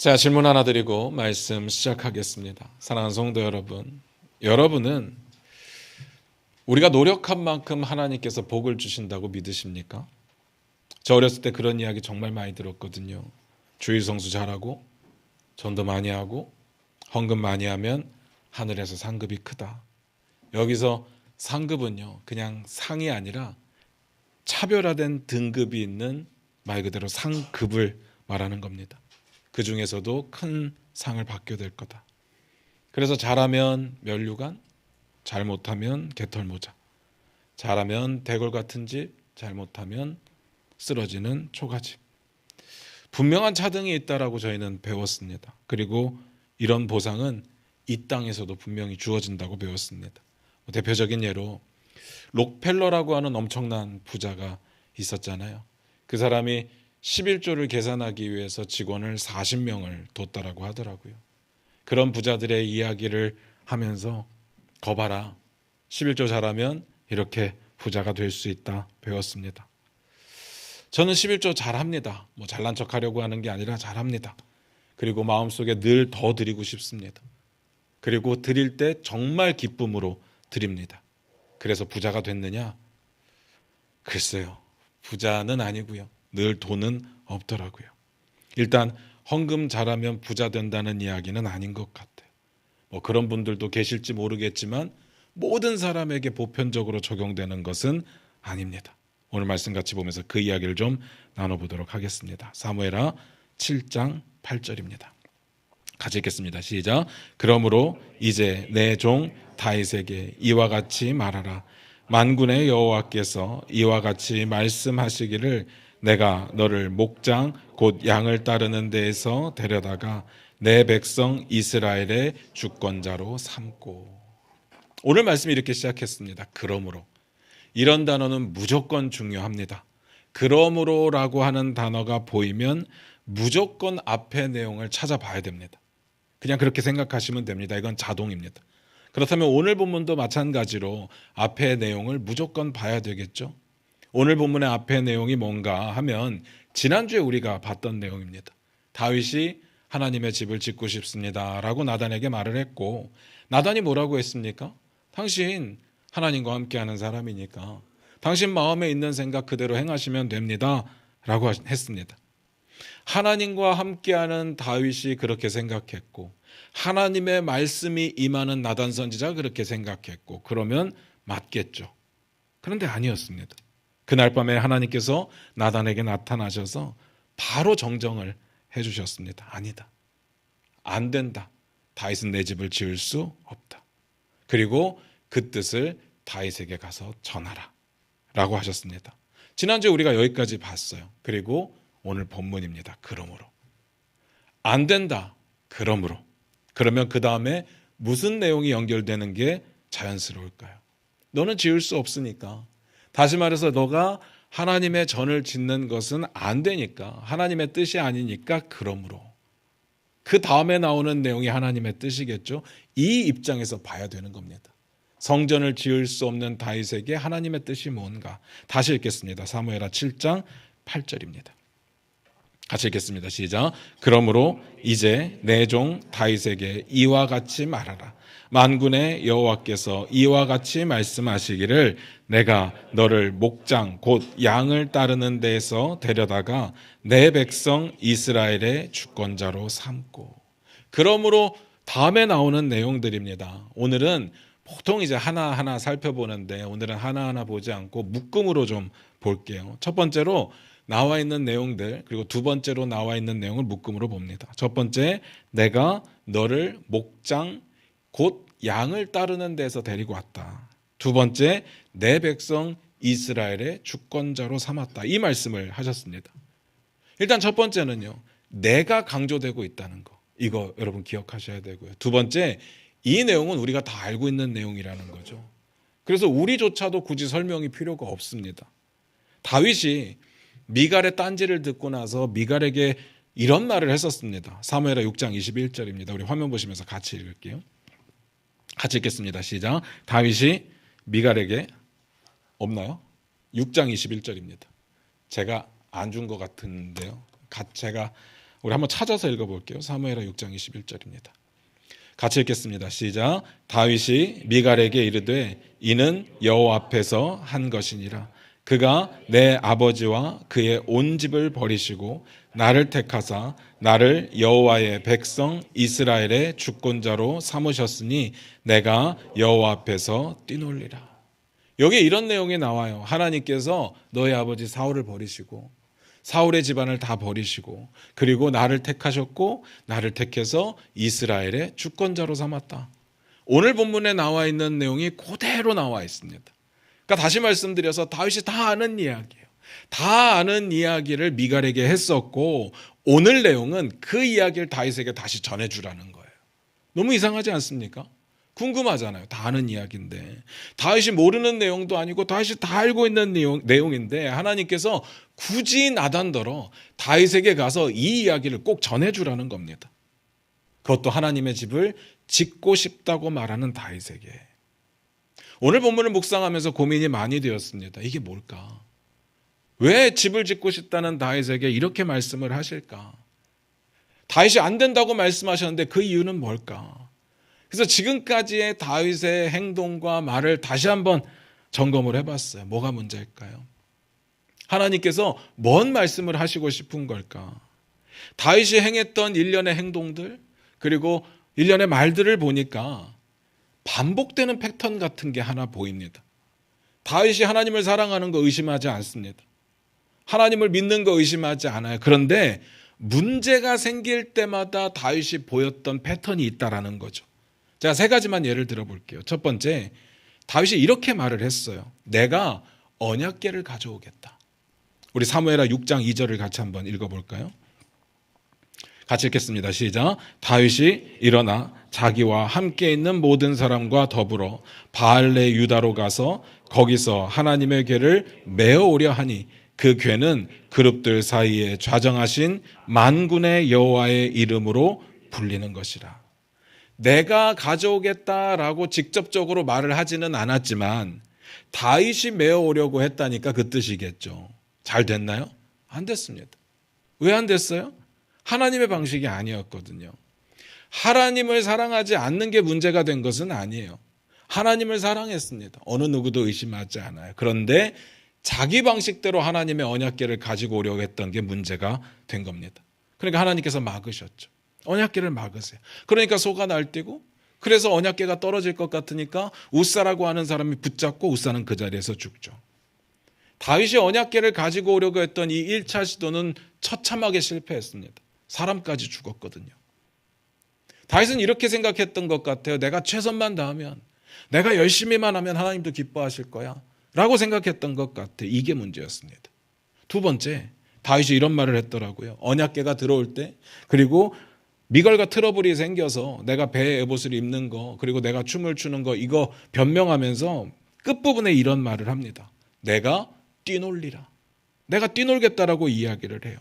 자, 질문 하나 드리고 말씀 시작하겠습니다. 사랑하는 성도 여러분, 여러분은 우리가 노력한 만큼 하나님께서 복을 주신다고 믿으십니까? 저 어렸을 때 그런 이야기 정말 많이 들었거든요. 주일 성수 잘하고 전도 많이 하고 헌금 많이 하면 하늘에서 상급이 크다. 여기서 상급은요, 그냥 상이 아니라 차별화된 등급이 있는 말 그대로 상급을 말하는 겁니다. 그 중에서도 큰 상을 받게 될 거다. 그래서 잘하면 면류관, 잘못하면 개털모자, 잘하면 대골 같은 집, 잘못하면 쓰러지는 초가집. 분명한 차등이 있다라고 저희는 배웠습니다. 그리고 이런 보상은 이 땅에서도 분명히 주어진다고 배웠습니다. 대표적인 예로 록펠러라고 하는 엄청난 부자가 있었잖아요. 그 사람이 11조를 계산하기 위해서 직원을 40명을 뒀다라고 하더라고요. 그런 부자들의 이야기를 하면서 거봐라, 11조 잘하면 이렇게 부자가 될 수 있다 배웠습니다. 저는 11조 잘합니다. 잘난 척하려고 하는 게 아니라 잘합니다. 그리고 마음속에 늘 더 드리고 싶습니다. 그리고 드릴 때 정말 기쁨으로 드립니다. 그래서 부자가 됐느냐? 글쎄요, 부자는 아니고요. 늘 돈은 없더라고요. 일단 헌금 잘하면 부자 된다는 이야기는 아닌 것 같아요. 그런 분들도 계실지 모르겠지만 모든 사람에게 보편적으로 적용되는 것은 아닙니다. 오늘 말씀 같이 보면서 그 이야기를 좀 나눠보도록 하겠습니다. 사무엘하 7장 8절입니다. 같이 읽겠습니다. 시작. 그러므로 이제 내 종 다윗에게 이와 같이 말하라. 만군의 여호와께서 이와 같이 말씀하시기를 내가 너를 목장 곧 양을 따르는 데에서 데려다가 내 백성 이스라엘의 주권자로 삼고. 오늘 말씀이 이렇게 시작했습니다. 그러므로. 이런 단어는 무조건 중요합니다. 그러므로라고 하는 단어가 보이면 무조건 앞의 내용을 찾아봐야 됩니다. 그냥 그렇게 생각하시면 됩니다. 이건 자동입니다. 그렇다면 오늘 본문도 마찬가지로 앞의 내용을 무조건 봐야 되겠죠. 오늘 본문의 앞의 내용이 뭔가 하면 지난주에 우리가 봤던 내용입니다. 다윗이 하나님의 집을 짓고 싶습니다 라고 나단에게 말을 했고, 나단이 뭐라고 했습니까? 당신 하나님과 함께하는 사람이니까 당신 마음에 있는 생각 그대로 행하시면 됩니다 라고 했습니다. 하나님과 함께하는 다윗이 그렇게 생각했고, 하나님의 말씀이 임하는 나단 선지자가 그렇게 생각했고, 그러면 맞겠죠. 그런데 아니었습니다. 그날 밤에 하나님께서 나단에게 나타나셔서 바로 정정을 해주셨습니다. 아니다. 안 된다. 다윗은 내 집을 지을 수 없다. 그리고 그 뜻을 다윗에게 가서 전하라 라고 하셨습니다. 지난주에 우리가 여기까지 봤어요. 그리고 오늘 본문입니다. 그러므로. 안 된다. 그러므로. 그러면 그 다음에 무슨 내용이 연결되는 게 자연스러울까요? 너는 지을 수 없으니까. 다시 말해서 너가 하나님의 전을 짓는 것은 안 되니까, 하나님의 뜻이 아니니까 그러므로. 그 다음에 나오는 내용이 하나님의 뜻이겠죠. 이 입장에서 봐야 되는 겁니다. 성전을 지을 수 없는 다윗에게 하나님의 뜻이 뭔가. 다시 읽겠습니다. 사무엘하 7장 8절입니다. 같이 읽겠습니다. 시작. 그러므로 이제 내 종 다윗에게 이와 같이 말하라. 만군의 여호와께서 이와 같이 말씀하시기를 내가 너를 목장 곧 양을 따르는 데에서 데려다가 내 백성 이스라엘의 주권자로 삼고. 그러므로 다음에 나오는 내용들입니다. 오늘은 보통 이제 하나하나 살펴보는데 오늘은 하나하나 보지 않고 묶음으로 좀 볼게요. 첫 번째로 나와 있는 내용들, 그리고 두 번째로 나와 있는 내용을 묶음으로 봅니다. 첫 번째, 내가 너를 목장 곧 양을 따르는 데서 데리고 왔다. 두 번째, 내 백성 이스라엘의 주권자로 삼았다. 이 말씀을 하셨습니다. 일단 첫 번째는요, 내가 강조되고 있다는 거. 이거 여러분 기억하셔야 되고요. 두 번째, 이 내용은 우리가 다 알고 있는 내용이라는 거죠. 그래서 우리조차도 굳이 설명이 필요가 없습니다. 다윗이 미갈의 딴지를 듣고 나서 미갈에게 이런 말을 했었습니다. 사무엘하 6장 21절입니다. 우리 화면 보시면서 같이 읽을게요. 같이 읽겠습니다. 시작. 다윗이 미갈에게 없나요? 6장 21절입니다. 제가 안 준 것 같은데요. 제가 우리 한번 찾아서 읽어볼게요. 사무엘하 6장 21절입니다. 같이 읽겠습니다. 시작. 다윗이 미갈에게 이르되 이는 여호와 앞에서 한 것이니라. 그가 내 아버지와 그의 온 집을 버리시고 나를 택하사 나를 여호와의 백성 이스라엘의 주권자로 삼으셨으니 내가 여호와 앞에서 뛰놀리라. 여기 이런 내용이 나와요. 하나님께서 너의 아버지 사울을 버리시고 사울의 집안을 다 버리시고 그리고 나를 택하셨고 나를 택해서 이스라엘의 주권자로 삼았다. 오늘 본문에 나와 있는 내용이 그대로 나와 있습니다. 그러니까 다시 말씀드려서 다윗이 다 아는 이야기예요. 다 아는 이야기를 미갈에게 했었고 오늘 내용은 그 이야기를 다윗에게 다시 전해주라는 거예요. 너무 이상하지 않습니까? 궁금하잖아요. 다 아는 이야기인데 다윗이 모르는 내용도 아니고 다윗이 다 알고 있는 내용인데 하나님께서 굳이 나단더러 다윗에게 가서 이 이야기를 꼭 전해주라는 겁니다. 그것도 하나님의 집을 짓고 싶다고 말하는 다윗에게. 오늘 본문을 묵상하면서 고민이 많이 되었습니다. 이게 뭘까? 왜 집을 짓고 싶다는 다윗에게 이렇게 말씀을 하실까? 다윗이 안 된다고 말씀하셨는데 그 이유는 뭘까? 그래서 지금까지의 다윗의 행동과 말을 다시 한번 점검을 해봤어요. 뭐가 문제일까요? 하나님께서 뭔 말씀을 하시고 싶은 걸까? 다윗이 행했던 일련의 행동들 그리고 일련의 말들을 보니까 반복되는 패턴 같은 게 하나 보입니다. 다윗이 하나님을 사랑하는 거 의심하지 않습니다. 하나님을 믿는 거 의심하지 않아요. 그런데 문제가 생길 때마다 다윗이 보였던 패턴이 있다라는 거죠. 제가 세 가지만 예를 들어볼게요. 첫 번째, 다윗이 이렇게 말을 했어요. 내가 언약궤를 가져오겠다. 우리 사무엘하 6장 2절을 같이 한번 읽어볼까요? 같이 읽겠습니다. 시작. 다윗이 일어나 자기와 함께 있는 모든 사람과 더불어 바알레 유다로 가서 거기서 하나님의 궤를 메어 오려 하니 그 궤는 그룹들 사이에 좌정하신 만군의 여호와의 이름으로 불리는 것이라. 내가 가져오겠다라고 직접적으로 말을 하지는 않았지만 다윗이 메어 오려고 했다니까 그 뜻이겠죠. 잘 됐나요? 안 됐습니다. 왜 안 됐어요? 하나님의 방식이 아니었거든요. 하나님을 사랑하지 않는 게 문제가 된 것은 아니에요. 하나님을 사랑했습니다. 어느 누구도 의심하지 않아요. 그런데 자기 방식대로 하나님의 언약궤를 가지고 오려고 했던 게 문제가 된 겁니다. 그러니까 하나님께서 막으셨죠. 언약궤를 막으세요. 그러니까 소가 날뛰고 그래서 언약궤가 떨어질 것 같으니까 우사라고 하는 사람이 붙잡고 우사는 그 자리에서 죽죠. 다윗이 언약궤를 가지고 오려고 했던 이 1차 시도는 처참하게 실패했습니다. 사람까지 죽었거든요. 다윗은 이렇게 생각했던 것 같아요. 내가 최선만 다하면, 내가 열심히만 하면 하나님도 기뻐하실 거야 라고 생각했던 것 같아요. 이게 문제였습니다. 두 번째, 다윗이 이런 말을 했더라고요. 언약궤가 들어올 때 그리고 미갈과 트러블이 생겨서 내가 배에 에봇을 입는 거 그리고 내가 춤을 추는 거 이거 변명하면서 끝부분에 이런 말을 합니다. 내가 뛰놀리라. 내가 뛰놀겠다라고 이야기를 해요.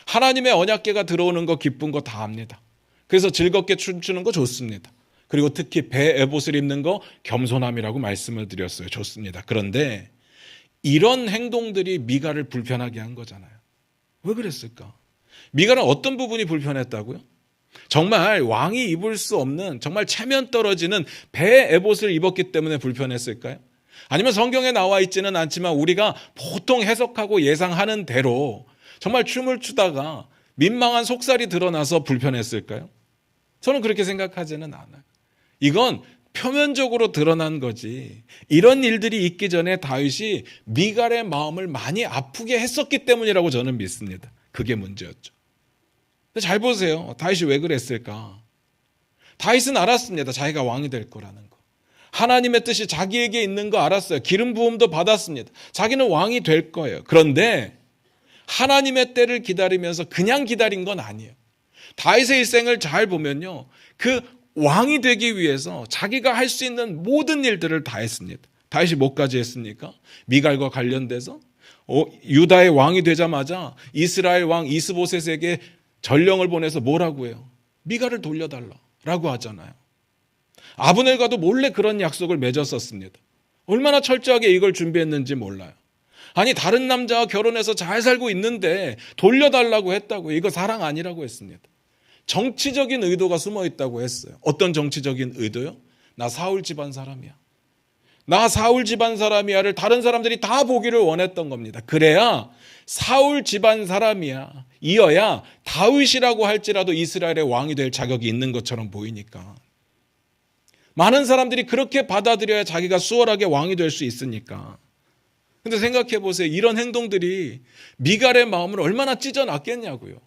하나님의 언약궤가 들어오는 거 기쁜 거 다 합니다. 그래서 즐겁게 춤추는 거 좋습니다. 그리고 특히 배 에봇을 입는 거 겸손함이라고 말씀을 드렸어요. 좋습니다. 그런데 이런 행동들이 미갈을 불편하게 한 거잖아요. 왜 그랬을까? 미갈은 어떤 부분이 불편했다고요? 정말 왕이 입을 수 없는 정말 체면 떨어지는 배 에봇을 입었기 때문에 불편했을까요? 아니면 성경에 나와 있지는 않지만 우리가 보통 해석하고 예상하는 대로 정말 춤을 추다가 민망한 속살이 드러나서 불편했을까요? 저는 그렇게 생각하지는 않아요. 이건 표면적으로 드러난 거지. 이런 일들이 있기 전에 다윗이 미갈의 마음을 많이 아프게 했었기 때문이라고 저는 믿습니다. 그게 문제였죠. 잘 보세요. 다윗이 왜 그랬을까? 다윗은 알았습니다. 자기가 왕이 될 거라는 거. 하나님의 뜻이 자기에게 있는 거 알았어요. 기름 부음도 받았습니다. 자기는 왕이 될 거예요. 그런데 하나님의 때를 기다리면서 그냥 기다린 건 아니에요. 다윗의 일생을 잘 보면요. 그 왕이 되기 위해서 자기가 할 수 있는 모든 일들을 다 했습니다. 다윗이 뭐까지 했습니까? 미갈과 관련돼서 유다의 왕이 되자마자 이스라엘 왕 이스보셋에게 전령을 보내서 뭐라고 해요? 미갈을 돌려달라라고 하잖아요. 아브넬과도 몰래 그런 약속을 맺었었습니다. 얼마나 철저하게 이걸 준비했는지 몰라요. 아니 다른 남자와 결혼해서 잘 살고 있는데 돌려달라고 했다고요. 이거 사랑 아니라고 했습니다. 정치적인 의도가 숨어 있다고 했어요. 어떤 정치적인 의도요? 나 사울 집안 사람이야. 나 사울 집안 사람이야를 다른 사람들이 다 보기를 원했던 겁니다. 그래야 사울 집안 사람이야. 이어야 다윗이라고 할지라도 이스라엘의 왕이 될 자격이 있는 것처럼 보이니까. 많은 사람들이 그렇게 받아들여야 자기가 수월하게 왕이 될 수 있으니까. 근데 생각해 보세요. 이런 행동들이 미갈의 마음을 얼마나 찢어놨겠냐고요.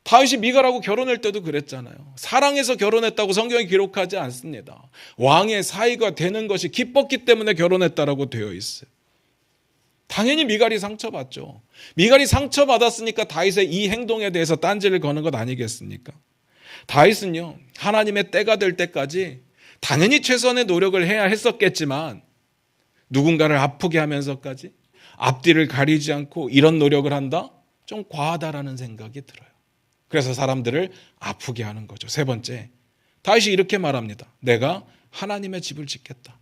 다윗이 미갈하고 결혼할 때도 그랬잖아요. 사랑해서 결혼했다고 성경이 기록하지 않습니다. 왕의 사위가 되는 것이 기뻤기 때문에 결혼했다라고 되어 있어요. 당연히 미갈이 상처받죠. 미갈이 상처받았으니까 다윗의 이 행동에 대해서 딴지를 거는 것 아니겠습니까? 다윗은요, 하나님의 때가 될 때까지 당연히 최선의 노력을 해야 했었겠지만 누군가를 아프게 하면서까지 앞뒤를 가리지 않고 이런 노력을 한다? 좀 과하다라는 생각이 들어요. 그래서 사람들을 아프게 하는 거죠. 세 번째, 다윗이 이렇게 말합니다. 내가 하나님의 집을 짓겠다.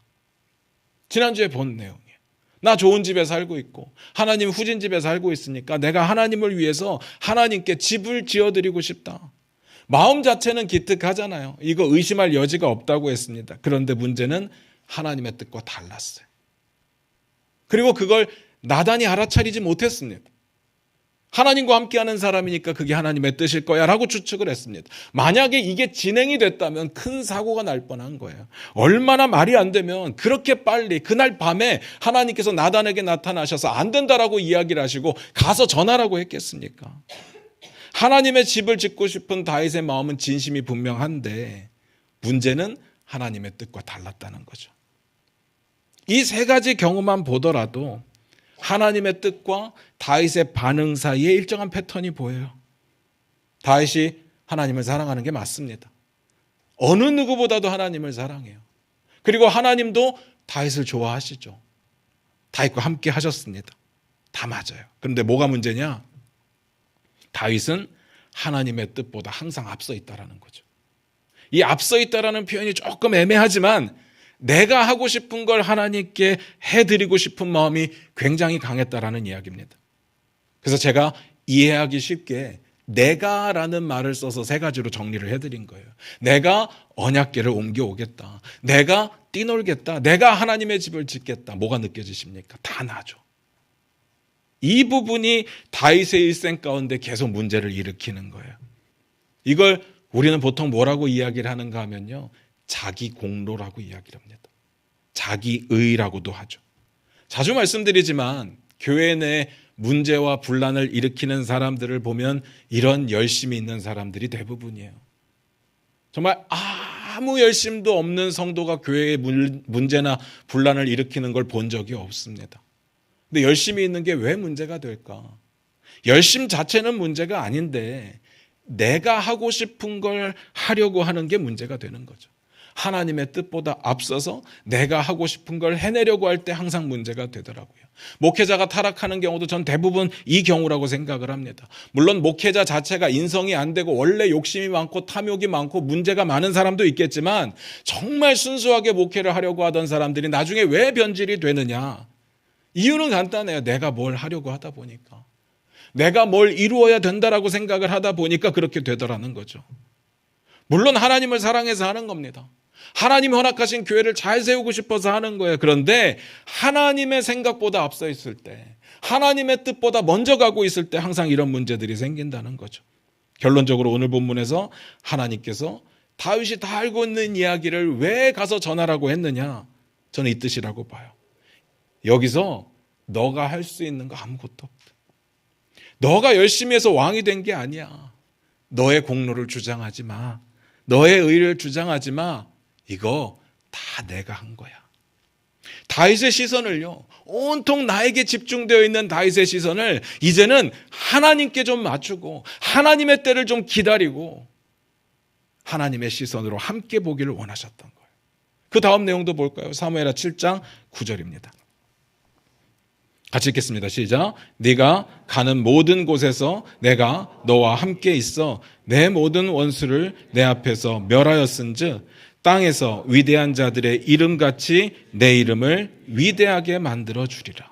지난주에 본 내용이에요. 나 좋은 집에 살고 있고 하나님 후진 집에 살고 있으니까 내가 하나님을 위해서 하나님께 집을 지어드리고 싶다. 마음 자체는 기특하잖아요. 이거 의심할 여지가 없다고 했습니다. 그런데 문제는 하나님의 뜻과 달랐어요. 그리고 그걸 나단이 알아차리지 못했습니다. 하나님과 함께하는 사람이니까 그게 하나님의 뜻일 거야 라고 추측을 했습니다. 만약에 이게 진행이 됐다면 큰 사고가 날 뻔한 거예요. 얼마나 말이 안 되면 그렇게 빨리 그날 밤에 하나님께서 나단에게 나타나셔서 안 된다라고 이야기를 하시고 가서 전하라고 했겠습니까? 하나님의 집을 짓고 싶은 다윗의 마음은 진심이 분명한데 문제는 하나님의 뜻과 달랐다는 거죠. 이 세 가지 경우만 보더라도 하나님의 뜻과 다윗의 반응 사이에 일정한 패턴이 보여요. 다윗이 하나님을 사랑하는 게 맞습니다. 어느 누구보다도 하나님을 사랑해요. 그리고 하나님도 다윗을 좋아하시죠. 다윗과 함께 하셨습니다. 다 맞아요. 그런데 뭐가 문제냐? 다윗은 하나님의 뜻보다 항상 앞서 있다라는 거죠. 이 앞서 있다라는 표현이 조금 애매하지만 내가 하고 싶은 걸 하나님께 해드리고 싶은 마음이 굉장히 강했다라는 이야기입니다. 그래서 제가 이해하기 쉽게 내가라는 말을 써서 세 가지로 정리를 해드린 거예요. 내가 언약궤를 옮겨오겠다. 내가 뛰놀겠다. 내가 하나님의 집을 짓겠다. 뭐가 느껴지십니까? 다 나죠. 이 부분이 다윗의 일생 가운데 계속 문제를 일으키는 거예요. 이걸 우리는 보통 뭐라고 이야기를 하는가 하면요. 자기 공로라고 이야기를 합니다. 자기의라고도 하죠. 자주 말씀드리지만 교회 내 문제와 분란을 일으키는 사람들을 보면 이런 열심이 있는 사람들이 대부분이에요. 정말 아무 열심도 없는 성도가 교회의 문제나 분란을 일으키는 걸 본 적이 없습니다. 근데 열심이 있는 게 왜 문제가 될까? 열심 자체는 문제가 아닌데 내가 하고 싶은 걸 하려고 하는 게 문제가 되는 거죠. 하나님의 뜻보다 앞서서 내가 하고 싶은 걸 해내려고 할 때 항상 문제가 되더라고요. 목회자가 타락하는 경우도 전 대부분 이 경우라고 생각을 합니다. 물론 목회자 자체가 인성이 안 되고 원래 욕심이 많고 탐욕이 많고 문제가 많은 사람도 있겠지만 정말 순수하게 목회를 하려고 하던 사람들이 나중에 왜 변질이 되느냐? 이유는 간단해요. 내가 뭘 하려고 하다 보니까. 내가 뭘 이루어야 된다라고 생각을 하다 보니까 그렇게 되더라는 거죠. 물론 하나님을 사랑해서 하는 겁니다. 하나님이 허락하신 교회를 잘 세우고 싶어서 하는 거예요. 그런데 하나님의 생각보다 앞서 있을 때, 하나님의 뜻보다 먼저 가고 있을 때 항상 이런 문제들이 생긴다는 거죠. 결론적으로 오늘 본문에서 하나님께서 다윗이 다 알고 있는 이야기를 왜 가서 전하라고 했느냐? 저는 이 뜻이라고 봐요. 여기서 너가 할 수 있는 거 아무것도 없다. 너가 열심히 해서 왕이 된 게 아니야. 너의 공로를 주장하지 마. 너의 의를 주장하지 마. 이거 다 내가 한 거야. 다윗의 시선을요, 온통 나에게 집중되어 있는 다윗의 시선을 이제는 하나님께 좀 맞추고 하나님의 때를 좀 기다리고 하나님의 시선으로 함께 보기를 원하셨던 거예요. 그 다음 내용도 볼까요? 사무엘하 7장 9절입니다. 같이 읽겠습니다. 시작. 네가 가는 모든 곳에서 내가 너와 함께 있어 내 모든 원수를 내 앞에서 멸하였은즉 땅에서 위대한 자들의 이름같이 내 이름을 위대하게 만들어 주리라.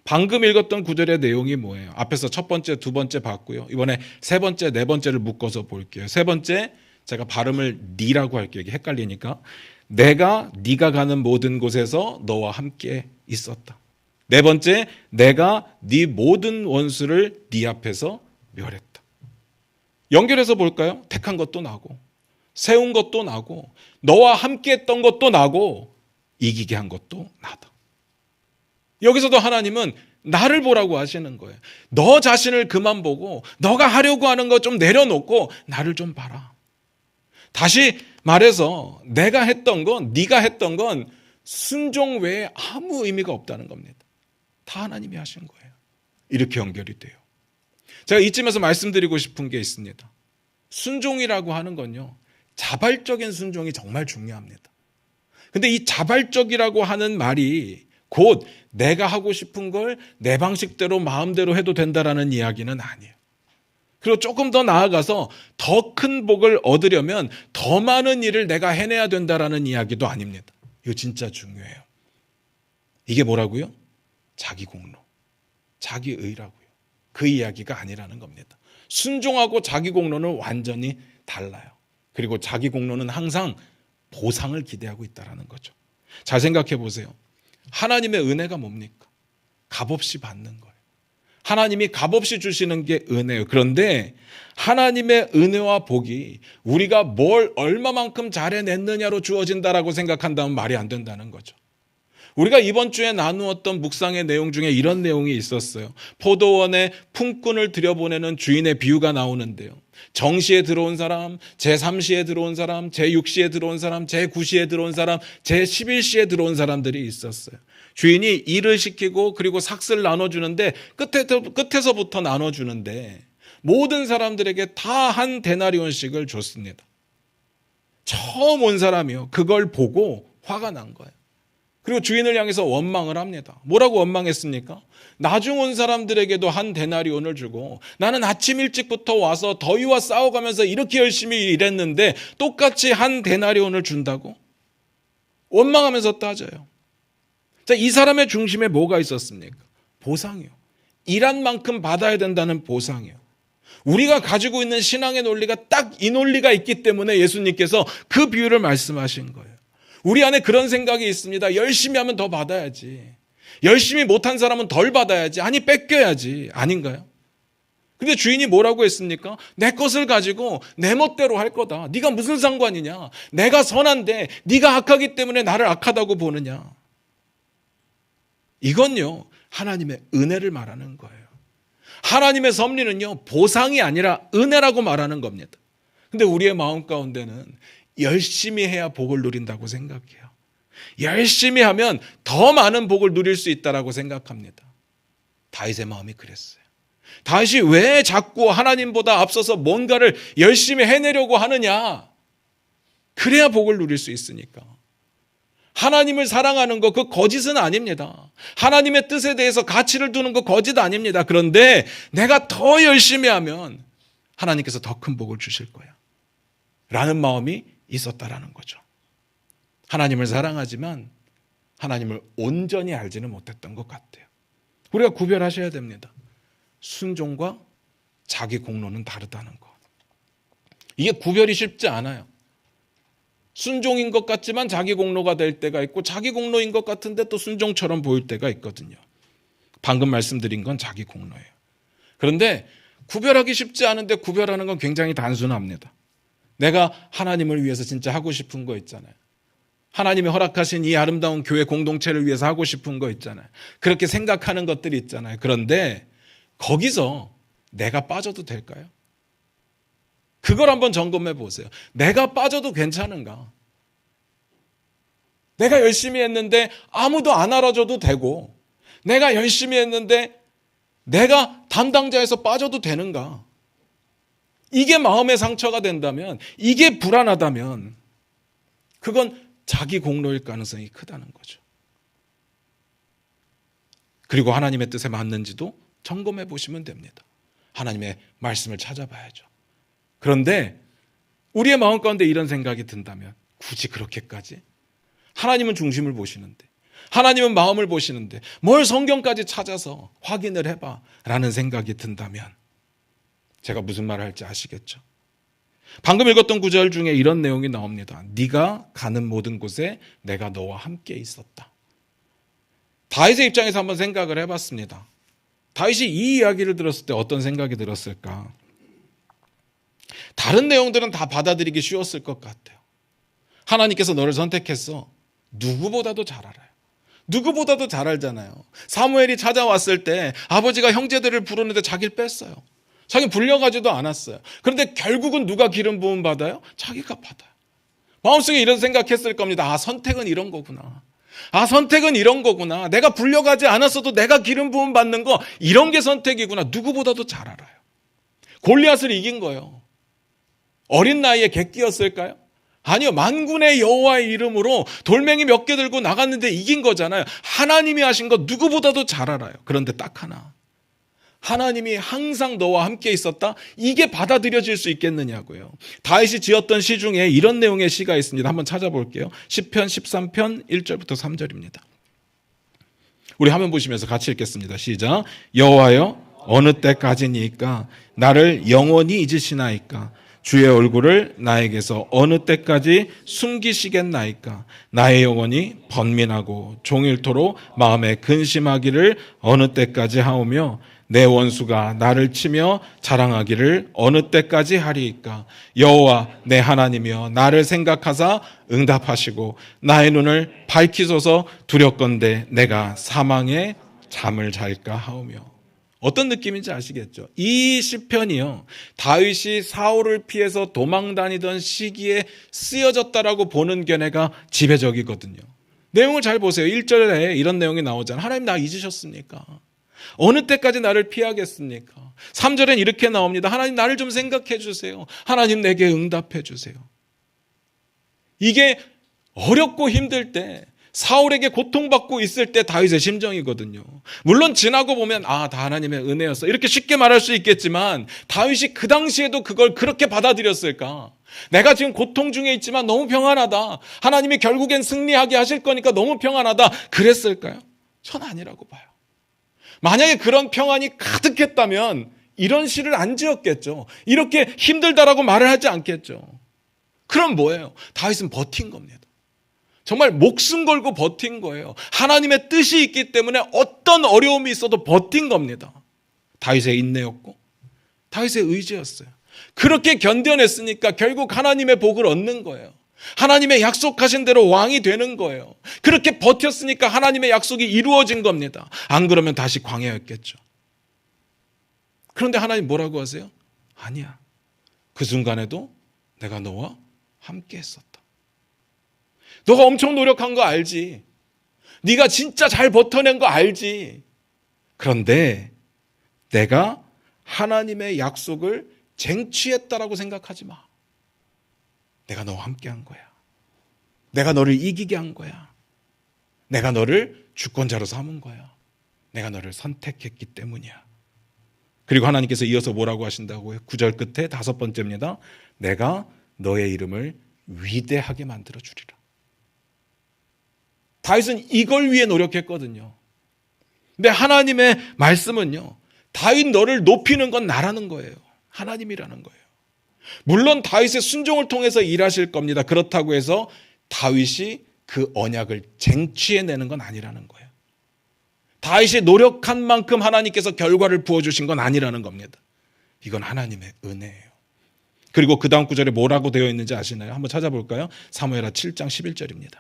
방금 읽었던 구절의 내용이 뭐예요? 앞에서 첫 번째, 두 번째 봤고요. 이번에 세 번째, 네 번째를 묶어서 볼게요. 세 번째, 제가 발음을 니라고 할게요. 이게 헷갈리니까. 내가 네가 가는 모든 곳에서 너와 함께 있었다. 네 번째, 내가 네 모든 원수를 네 앞에서 멸했다. 연결해서 볼까요? 택한 것도 나고, 세운 것도 나고, 너와 함께 했던 것도 나고, 이기게 한 것도 나다. 여기서도 하나님은 나를 보라고 하시는 거예요. 너 자신을 그만 보고 너가 하려고 하는 거 좀 내려놓고 나를 좀 봐라. 다시 말해서 내가 했던 건, 네가 했던 건 순종 외에 아무 의미가 없다는 겁니다. 다 하나님이 하신 거예요. 이렇게 연결이 돼요. 제가 이쯤에서 말씀드리고 싶은 게 있습니다. 순종이라고 하는 건요, 자발적인 순종이 정말 중요합니다. 근데 이 자발적이라고 하는 말이 곧 내가 하고 싶은 걸 내 방식대로 마음대로 해도 된다라는 이야기는 아니에요. 그리고 조금 더 나아가서 더 큰 복을 얻으려면 더 많은 일을 내가 해내야 된다라는 이야기도 아닙니다. 이거 진짜 중요해요. 이게 뭐라고요? 자기 공로, 자기 의라고요. 그 이야기가 아니라는 겁니다. 순종하고 자기 공로는 완전히 달라요. 그리고 자기 공로는 항상 보상을 기대하고 있다는 거죠. 잘 생각해 보세요. 하나님의 은혜가 뭡니까? 값없이 받는 거예요. 하나님이 값없이 주시는 게 은혜예요. 그런데 하나님의 은혜와 복이 우리가 뭘 얼마만큼 잘해냈느냐로 주어진다라고 생각한다면 말이 안 된다는 거죠. 우리가 이번 주에 나누었던 묵상의 내용 중에 이런 내용이 있었어요. 포도원에 품꾼을 들여보내는 주인의 비유가 나오는데요. 정시에 들어온 사람, 제3시에 들어온 사람, 제6시에 들어온 사람, 제9시에 들어온 사람, 제11시에 들어온 사람들이 있었어요. 주인이 일을 시키고 그리고 삭스를 나눠주는데 끝에서부터 나눠주는데 모든 사람들에게 다 한 데나리온씩을 줬습니다. 처음 온 사람이요. 그걸 보고 화가 난 거예요. 그리고 주인을 향해서 원망을 합니다. 뭐라고 원망했습니까? 나중 온 사람들에게도 한 데나리온을 주고 나는 아침 일찍부터 와서 더위와 싸워가면서 이렇게 열심히 일했는데 똑같이 한 데나리온을 준다고? 원망하면서 따져요. 자, 이 사람의 중심에 뭐가 있었습니까? 보상이요. 일한 만큼 받아야 된다는 보상이요. 우리가 가지고 있는 신앙의 논리가 딱 이 논리가 있기 때문에 예수님께서 그 비유를 말씀하신 거예요. 우리 안에 그런 생각이 있습니다. 열심히 하면 더 받아야지. 열심히 못한 사람은 덜 받아야지. 아니 뺏겨야지. 아닌가요? 근데 주인이 뭐라고 했습니까? 내 것을 가지고 내 멋대로 할 거다. 네가 무슨 상관이냐. 내가 선한데 네가 악하기 때문에 나를 악하다고 보느냐. 이건요, 하나님의 은혜를 말하는 거예요. 하나님의 섭리는요, 보상이 아니라 은혜라고 말하는 겁니다. 근데 우리의 마음 가운데는 열심히 해야 복을 누린다고 생각해요. 열심히 하면 더 많은 복을 누릴 수 있다고 생각합니다. 다윗의 마음이 그랬어요. 다윗이 왜 자꾸 하나님보다 앞서서 뭔가를 열심히 해내려고 하느냐? 그래야 복을 누릴 수 있으니까. 하나님을 사랑하는 거 그 거짓은 아닙니다. 하나님의 뜻에 대해서 가치를 두는 거 거짓 아닙니다. 그런데 내가 더 열심히 하면 하나님께서 더 큰 복을 주실 거야. 라는 마음이 있었다라는 거죠. 하나님을 사랑하지만 하나님을 온전히 알지는 못했던 것 같아요. 우리가 구별하셔야 됩니다. 순종과 자기 공로는 다르다는 거. 이게 구별이 쉽지 않아요. 순종인 것 같지만 자기 공로가 될 때가 있고 자기 공로인 것 같은데 또 순종처럼 보일 때가 있거든요. 방금 말씀드린 건 자기 공로예요. 그런데 구별하기 쉽지 않은데 구별하는 건 굉장히 단순합니다. 내가 하나님을 위해서 진짜 하고 싶은 거 있잖아요. 하나님이 허락하신 이 아름다운 교회 공동체를 위해서 하고 싶은 거 있잖아요. 그렇게 생각하는 것들이 있잖아요. 그런데 거기서 내가 빠져도 될까요? 그걸 한번 점검해 보세요. 내가 빠져도 괜찮은가? 내가 열심히 했는데 아무도 안 알아줘도 되고, 내가 열심히 했는데 내가 담당자에서 빠져도 되는가? 이게 마음의 상처가 된다면, 이게 불안하다면 그건 자기 공로일 가능성이 크다는 거죠. 그리고 하나님의 뜻에 맞는지도 점검해 보시면 됩니다. 하나님의 말씀을 찾아봐야죠. 그런데 우리의 마음 가운데 이런 생각이 든다면, 굳이 그렇게까지? 하나님은 중심을 보시는데, 하나님은 마음을 보시는데 뭘 성경까지 찾아서 확인을 해봐 라는 생각이 든다면 제가 무슨 말을 할지 아시겠죠? 방금 읽었던 구절 중에 이런 내용이 나옵니다. 네가 가는 모든 곳에 내가 너와 함께 있었다. 다윗의 입장에서 한번 생각을 해봤습니다. 다윗이 이 이야기를 들었을 때 어떤 생각이 들었을까? 다른 내용들은 다 받아들이기 쉬웠을 것 같아요. 하나님께서 너를 선택했어. 누구보다도 잘 알아요. 누구보다도 잘 알잖아요. 사무엘이 찾아왔을 때 아버지가 형제들을 부르는데 자기를 뺐어요. 자기 불려가지도 않았어요. 그런데 결국은 누가 기름 부음 받아요? 자기가 받아요. 마음속에 이런 생각했을 겁니다. 아, 선택은 이런 거구나. 아, 선택은 이런 거구나. 내가 불려가지 않았어도 내가 기름 부음 받는 거, 이런 게 선택이구나. 누구보다도 잘 알아요. 골리앗을 이긴 거예요. 어린 나이에 객기였을까요? 아니요. 만군의 여호와의 이름으로 돌멩이 몇 개 들고 나갔는데 이긴 거잖아요. 하나님이 하신 거 누구보다도 잘 알아요. 그런데 딱 하나. 하나님이 항상 너와 함께 있었다? 이게 받아들여질 수 있겠느냐고요. 다윗이 지었던 시 중에 이런 내용의 시가 있습니다. 한번 찾아볼게요. 시편 13편 1절부터 3절입니다. 우리 화면 보시면서 같이 읽겠습니다. 시작. 여호와여, 어느 때까지니까 나를 영원히 잊으시나이까? 주의 얼굴을 나에게서 어느 때까지 숨기시겠나이까? 나의 영혼이 번민하고 종일토록 마음에 근심하기를 어느 때까지 하오며 내 원수가 나를 치며 자랑하기를 어느 때까지 하리이까? 여호와 내 하나님이여, 나를 생각하사 응답하시고 나의 눈을 밝히소서. 두렵건대 내가 사망에 잠을 잘까 하오며. 어떤 느낌인지 아시겠죠? 이 시편이요, 다윗이 사울을 피해서 도망다니던 시기에 쓰여졌다라고 보는 견해가 지배적이거든요. 내용을 잘 보세요. 1절에 이런 내용이 나오잖아요. 하나님 나 잊으셨습니까? 어느 때까지 나를 피하겠습니까? 3절엔 이렇게 나옵니다. 하나님 나를 좀 생각해 주세요. 하나님 내게 응답해 주세요. 이게 어렵고 힘들 때, 사울에게 고통받고 있을 때 다윗의 심정이거든요. 물론 지나고 보면 다 하나님의 은혜였어, 이렇게 쉽게 말할 수 있겠지만 다윗이 그 당시에도 그걸 그렇게 받아들였을까? 내가 지금 고통 중에 있지만 너무 평안하다. 하나님이 결국엔 승리하게 하실 거니까 너무 평안하다. 그랬을까요? 전 아니라고 봐요. 만약에 그런 평안이 가득했다면 이런 시를 안 지었겠죠. 이렇게 힘들다라고 말을 하지 않겠죠. 그럼 뭐예요? 다윗은 버틴 겁니다. 정말 목숨 걸고 버틴 거예요. 하나님의 뜻이 있기 때문에 어떤 어려움이 있어도 버틴 겁니다. 다윗의 인내였고 다윗의 의지였어요. 그렇게 견뎌냈으니까 결국 하나님의 복을 얻는 거예요. 하나님의 약속하신 대로 왕이 되는 거예요. 그렇게 버텼으니까 하나님의 약속이 이루어진 겁니다. 안 그러면 다시 광야였겠죠. 그런데 하나님 뭐라고 하세요? 아니야. 그 순간에도 내가 너와 함께 했었다. 너가 엄청 노력한 거 알지? 네가 진짜 잘 버텨낸 거 알지? 그런데 내가 하나님의 약속을 쟁취했다라고 생각하지 마. 내가 너와 함께 한 거야. 내가 너를 이기게 한 거야. 내가 너를 주권자로 삼은 거야. 내가 너를 선택했기 때문이야. 그리고 하나님께서 이어서 뭐라고 하신다고요? 9절 끝에 5번째입니다. 내가 너의 이름을 위대하게 만들어 주리라. 다윗은 이걸 위해 노력했거든요. 근데 하나님의 말씀은요, 다윗 너를 높이는 건 나라는 거예요. 하나님이라는 거예요. 물론 다윗의 순종을 통해서 일하실 겁니다. 그렇다고 해서 다윗이 그 언약을 쟁취해내는 건 아니라는 거예요. 다윗이 노력한 만큼 하나님께서 결과를 부어주신 건 아니라는 겁니다. 이건 하나님의 은혜예요. 그리고 그 다음 구절에 뭐라고 되어 있는지 아시나요? 한번 찾아볼까요? 사무엘하 7장 11절입니다.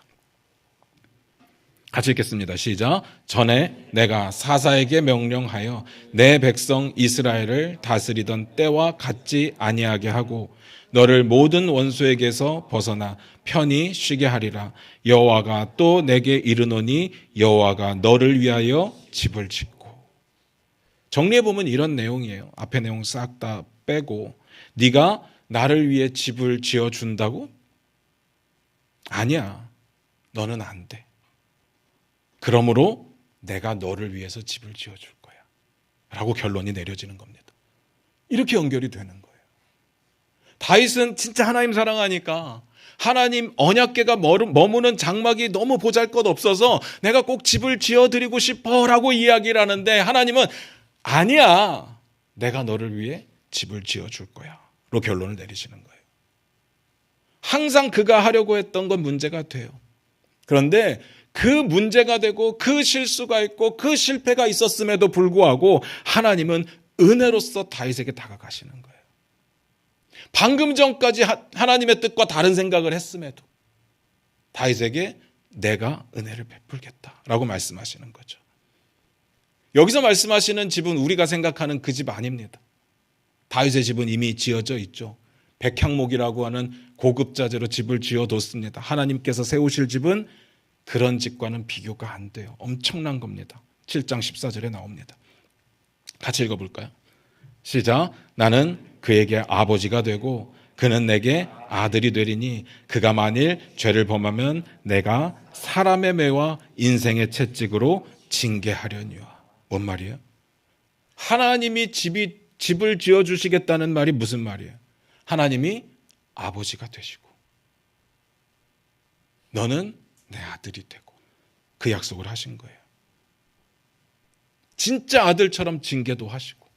같이 읽겠습니다. 시작. 전에 내가 사사에게 명령하여 내 백성 이스라엘을 다스리던 때와 같지 아니하게 하고 너를 모든 원수에게서 벗어나 편히 쉬게 하리라. 여호와가 또 내게 이르노니 여호와가 너를 위하여 집을 짓고. 정리해 보면 이런 내용이에요. 앞에 내용 싹 다 빼고 네가 나를 위해 집을 지어 준다고? 아니야. 너는 안 돼. 그러므로 내가 너를 위해서 집을 지어줄 거야 라고 결론이 내려지는 겁니다. 이렇게 연결이 되는 거예요. 다윗은 진짜 하나님 사랑하니까 하나님 언약궤가 머무는 장막이 너무 보잘것없어서 내가 꼭 집을 지어드리고 싶어라고 이야기를 하는데 하나님은 아니야, 내가 너를 위해 집을 지어줄 거야 로 결론을 내리시는 거예요. 항상 그가 하려고 했던 건 문제가 돼요. 그런데 그 문제가 되고 그 실수가 있고 그 실패가 있었음에도 불구하고 하나님은 은혜로서 다윗에게 다가가시는 거예요. 방금 전까지 하나님의 뜻과 다른 생각을 했음에도 다윗에게 내가 은혜를 베풀겠다라고 말씀하시는 거죠. 여기서 말씀하시는 집은 우리가 생각하는 그 집 아닙니다. 다윗의 집은 이미 지어져 있죠. 백향목이라고 하는 고급 자재로 집을 지어뒀습니다. 하나님께서 세우실 집은 그런 집과는 비교가 안 돼요. 엄청난 겁니다. 7장 14절에 나옵니다. 같이 읽어볼까요? 시작. 나는 그에게 아버지가 되고 그는 내게 아들이 되리니 그가 만일 죄를 범하면 내가 사람의 매와 인생의 채찍으로 징계하려니와. 뭔 말이에요? 하나님이 집을 지어주시겠다는 말이 무슨 말이에요? 하나님이 아버지가 되시고 너는 내 아들이 되고 그 약속을 하신 거예요. 진짜 아들처럼 징계도 하시고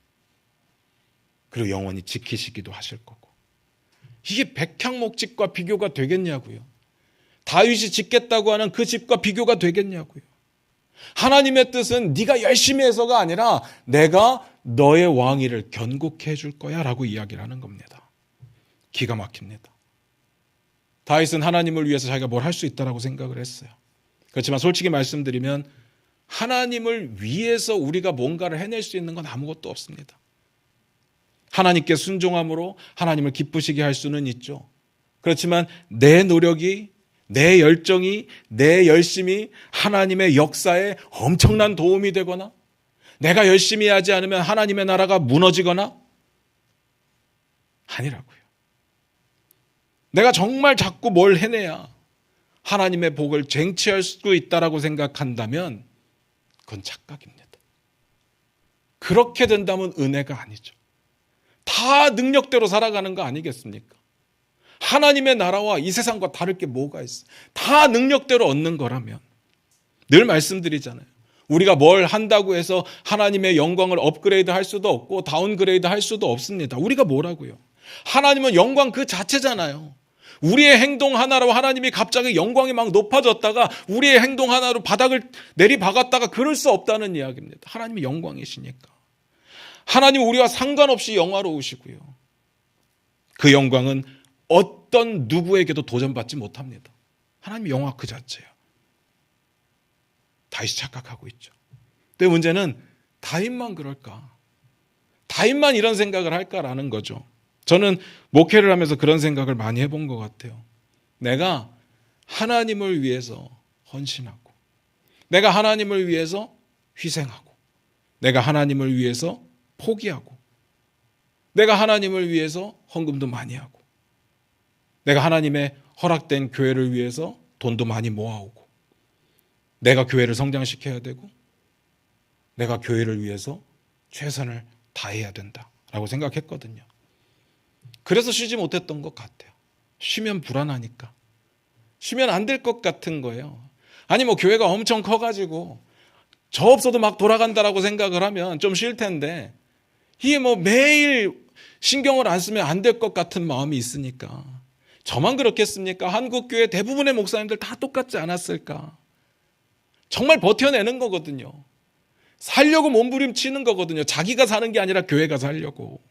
그리고 영원히 지키시기도 하실 거고. 이게 백향목집과 비교가 되겠냐고요. 다윗이 짓겠다고 하는 그 집과 비교가 되겠냐고요. 하나님의 뜻은 네가 열심히 해서가 아니라 내가 너의 왕위를 견고케 해줄 거야 라고 이야기를 하는 겁니다. 기가 막힙니다. 다윗은 하나님을 위해서 자기가 뭘 할 수 있다라고 생각을 했어요. 그렇지만 솔직히 말씀드리면 하나님을 위해서 우리가 뭔가를 해낼 수 있는 건 아무것도 없습니다. 하나님께 순종함으로 하나님을 기쁘시게 할 수는 있죠. 그렇지만 내 노력이, 내 열정이, 내 열심이 하나님의 역사에 엄청난 도움이 되거나 내가 열심히 하지 않으면 하나님의 나라가 무너지거나 아니라고요. 내가 정말 자꾸 뭘 해내야 하나님의 복을 쟁취할 수 있다라고 생각한다면 그건 착각입니다. 그렇게 된다면 은혜가 아니죠. 다 능력대로 살아가는 거 아니겠습니까? 하나님의 나라와 이 세상과 다를 게 뭐가 있어요? 다 능력대로 얻는 거라면. 늘 말씀드리잖아요. 우리가 뭘 한다고 해서 하나님의 영광을 업그레이드 할 수도 없고 다운그레이드 할 수도 없습니다. 우리가 뭐라고요? 하나님은 영광 그 자체잖아요. 우리의 행동 하나로 하나님이 갑자기 영광이 막 높아졌다가 우리의 행동 하나로 바닥을 내리박았다가 그럴 수 없다는 이야기입니다. 하나님이 영광이시니까. 하나님 우리와 상관없이 영화로우시고요. 그 영광은 어떤 누구에게도 도전받지 못합니다. 하나님의 영화 그 자체예요. 다윗이 착각하고 있죠. 근데 문제는 다윗만 그럴까? 다윗만 이런 생각을 할까라는 거죠. 저는 목회를 하면서 그런 생각을 많이 해본 것 같아요. 내가 하나님을 위해서 헌신하고 내가 하나님을 위해서 희생하고 내가 하나님을 위해서 포기하고 내가 하나님을 위해서 헌금도 많이 하고 내가 하나님의 허락된 교회를 위해서 돈도 많이 모아오고 내가 교회를 성장시켜야 되고 내가 교회를 위해서 최선을 다해야 된다라고 생각했거든요. 그래서 쉬지 못했던 것 같아요. 쉬면 불안하니까. 쉬면 안 될 것 같은 거예요. 아니 뭐 교회가 엄청 커가지고 저 없어도 막 돌아간다라고 생각을 하면 좀 쉴 텐데 이게 뭐 매일 신경을 안 쓰면 안 될 것 같은 마음이 있으니까. 저만 그렇겠습니까? 한국교회 대부분의 목사님들 다 똑같지 않았을까? 정말 버텨내는 거거든요. 살려고 몸부림치는 거거든요. 자기가 사는 게 아니라 교회가 살려고.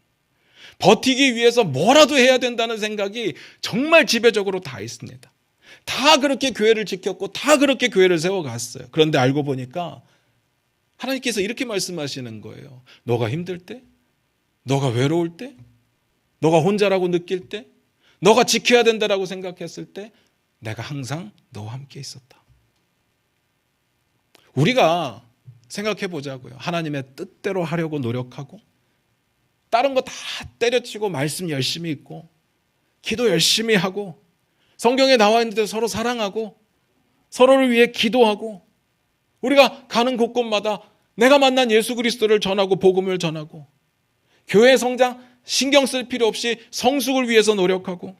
버티기 위해서 뭐라도 해야 된다는 생각이 정말 지배적으로 다 있습니다. 다 그렇게 교회를 지켰고 다 그렇게 교회를 세워갔어요. 그런데 알고 보니까 하나님께서 이렇게 말씀하시는 거예요. 너가 힘들 때, 너가 외로울 때, 너가 혼자라고 느낄 때, 너가 지켜야 된다라고 생각했을 때 내가 항상 너와 함께 있었다. 우리가 생각해 보자고요. 하나님의 뜻대로 하려고 노력하고 다른 거 다 때려치고 말씀 열심히 읽고 기도 열심히 하고 성경에 나와 있는데 서로 사랑하고 서로를 위해 기도하고 우리가 가는 곳곳마다 내가 만난 예수 그리스도를 전하고 복음을 전하고 교회 성장 신경 쓸 필요 없이 성숙을 위해서 노력하고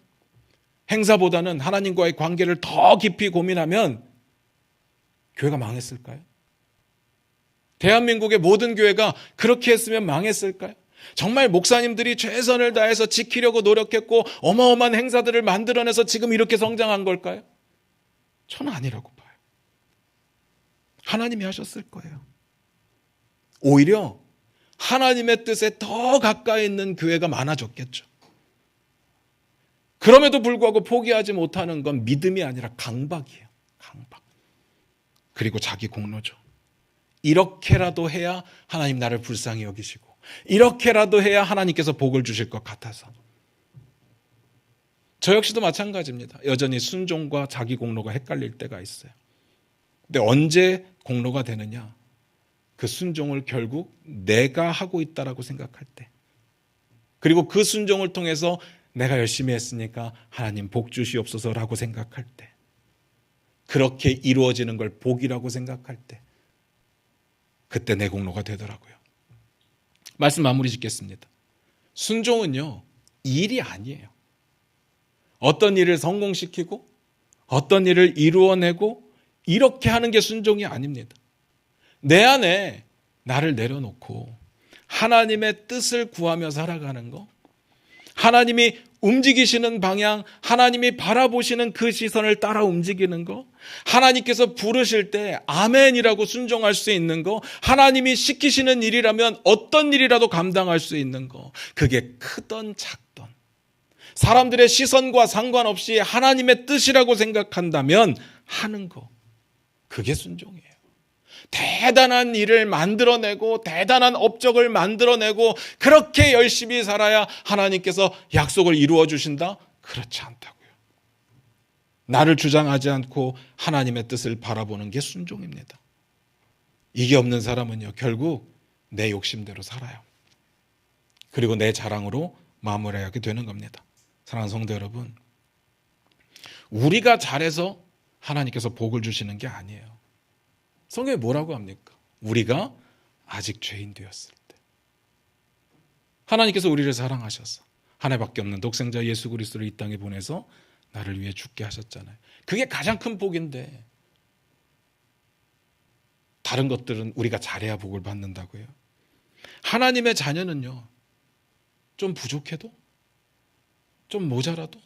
행사보다는 하나님과의 관계를 더 깊이 고민하면 교회가 망했을까요? 대한민국의 모든 교회가 그렇게 했으면 망했을까요? 정말 목사님들이 최선을 다해서 지키려고 노력했고 어마어마한 행사들을 만들어내서 지금 이렇게 성장한 걸까요? 저는 아니라고 봐요. 하나님이 하셨을 거예요. 오히려 하나님의 뜻에 더 가까이 있는 교회가 많아졌겠죠. 그럼에도 불구하고 포기하지 못하는 건 믿음이 아니라 강박이에요. 강박. 그리고 자기 공로죠. 이렇게라도 해야 하나님 나를 불쌍히 여기시고, 이렇게라도 해야 하나님께서 복을 주실 것 같아서. 저 역시도 마찬가지입니다. 여전히 순종과 자기 공로가 헷갈릴 때가 있어요. 근데 언제 공로가 되느냐? 그 순종을 결국 내가 하고 있다라고 생각할 때, 그리고 그 순종을 통해서 내가 열심히 했으니까 하나님 복 주시옵소서라고 생각할 때, 그렇게 이루어지는 걸 복이라고 생각할 때, 그때 내 공로가 되더라고요. 말씀 마무리 짓겠습니다. 순종은요, 일이 아니에요. 어떤 일을 성공시키고 어떤 일을 이루어내고 이렇게 하는 게 순종이 아닙니다. 내 안에 나를 내려놓고 하나님의 뜻을 구하며 살아가는 거, 하나님이 움직이시는 방향, 하나님이 바라보시는 그 시선을 따라 움직이는 거, 하나님께서 부르실 때 아멘이라고 순종할 수 있는 거, 하나님이 시키시는 일이라면 어떤 일이라도 감당할 수 있는 거, 그게 크던 작던 사람들의 시선과 상관없이 하나님의 뜻이라고 생각한다면 하는 거, 그게 순종이에요. 대단한 일을 만들어내고 대단한 업적을 만들어내고 그렇게 열심히 살아야 하나님께서 약속을 이루어 주신다? 그렇지 않다고요. 나를 주장하지 않고 하나님의 뜻을 바라보는 게 순종입니다. 이게 없는 사람은요, 결국 내 욕심대로 살아요. 그리고 내 자랑으로 마무리하게 되는 겁니다. 사랑하는 성도 여러분, 우리가 잘해서 하나님께서 복을 주시는 게 아니에요. 성경에 뭐라고 합니까? 우리가 아직 죄인 되었을 때 하나님께서 우리를 사랑하셔서 하나밖에 없는 독생자 예수 그리스도를 이 땅에 보내서 나를 위해 죽게 하셨잖아요. 그게 가장 큰 복인데 다른 것들은 우리가 잘해야 복을 받는다고요. 하나님의 자녀는요, 좀 부족해도, 좀 모자라도,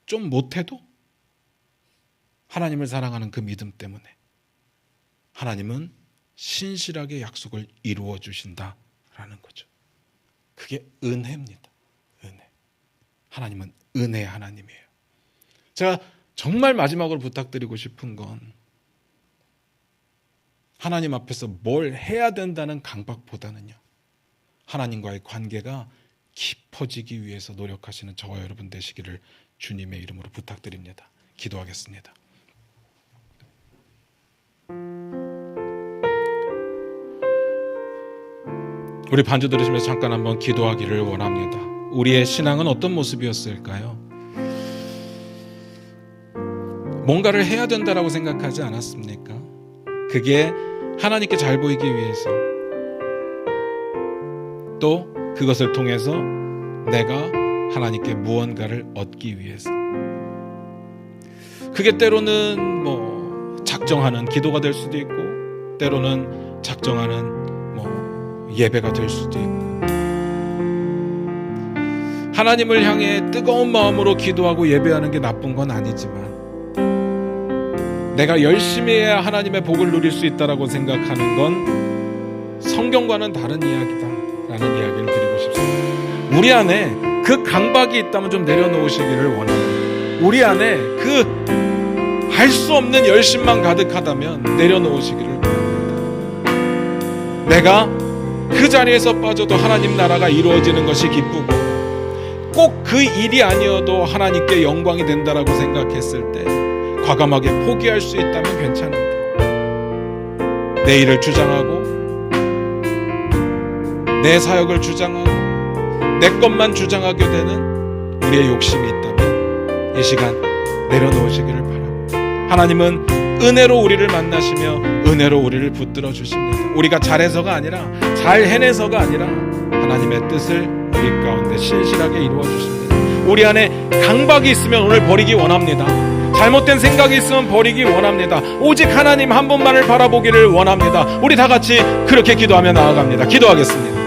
좀 못해도 하나님을 사랑하는 그 믿음 때문에 하나님은 신실하게 약속을 이루어 주신다라는 거죠. 그게 은혜입니다. 은혜. 하나님은 은혜의 하나님이에요. 제가 정말 마지막으로 부탁드리고 싶은 건, 하나님 앞에서 뭘 해야 된다는 강박보다는요, 하나님과의 관계가 깊어지기 위해서 노력하시는 저와 여러분 되시기를 주님의 이름으로 부탁드립니다. 기도하겠습니다. 우리 반주 들으시면서 잠깐 한번 기도하기를 원합니다. 우리의 신앙은 어떤 모습이었을까요? 뭔가를 해야 된다라고 생각하지 않았습니까? 그게 하나님께 잘 보이기 위해서, 또 그것을 통해서 내가 하나님께 무언가를 얻기 위해서, 그게 때로는 작정하는 기도가 될 수도 있고, 때로는 작정하는 예배가 될 수도 있고, 하나님을 향해 뜨거운 마음으로 기도하고 예배하는 게 나쁜 건 아니지만, 내가 열심히 해야 하나님의 복을 누릴 수 있다라고 생각하는 건 성경과는 다른 이야기다라는 이야기를 드리고 싶습니다. 우리 안에 그 강박이 있다면 좀 내려놓으시기를 원합니다. 우리 안에 그 할 수 없는 열심만 가득하다면 내려놓으시기를 바랍니다. 내가 그 자리에서 빠져도 하나님 나라가 이루어지는 것이 기쁘고, 꼭 그 일이 아니어도 하나님께 영광이 된다라고 생각했을 때 과감하게 포기할 수 있다면 괜찮은데, 내 일을 주장하고 내 사역을 주장하고 내 것만 주장하게 되는 우리의 욕심이 있다면 이 시간 내려놓으시기를 바랍니다. 하나님은 은혜로 우리를 만나시며 은혜로 우리를 붙들어 주십니다. 우리가 잘해서가 아니라, 잘 해내서가 아니라 하나님의 뜻을 우리 가운데 신실하게 이루어 주십니다. 우리 안에 강박이 있으면 오늘 버리기 원합니다. 잘못된 생각이 있으면 버리기 원합니다. 오직 하나님 한 분만을 바라보기를 원합니다. 우리 다 같이 그렇게 기도하며 나아갑니다. 기도하겠습니다.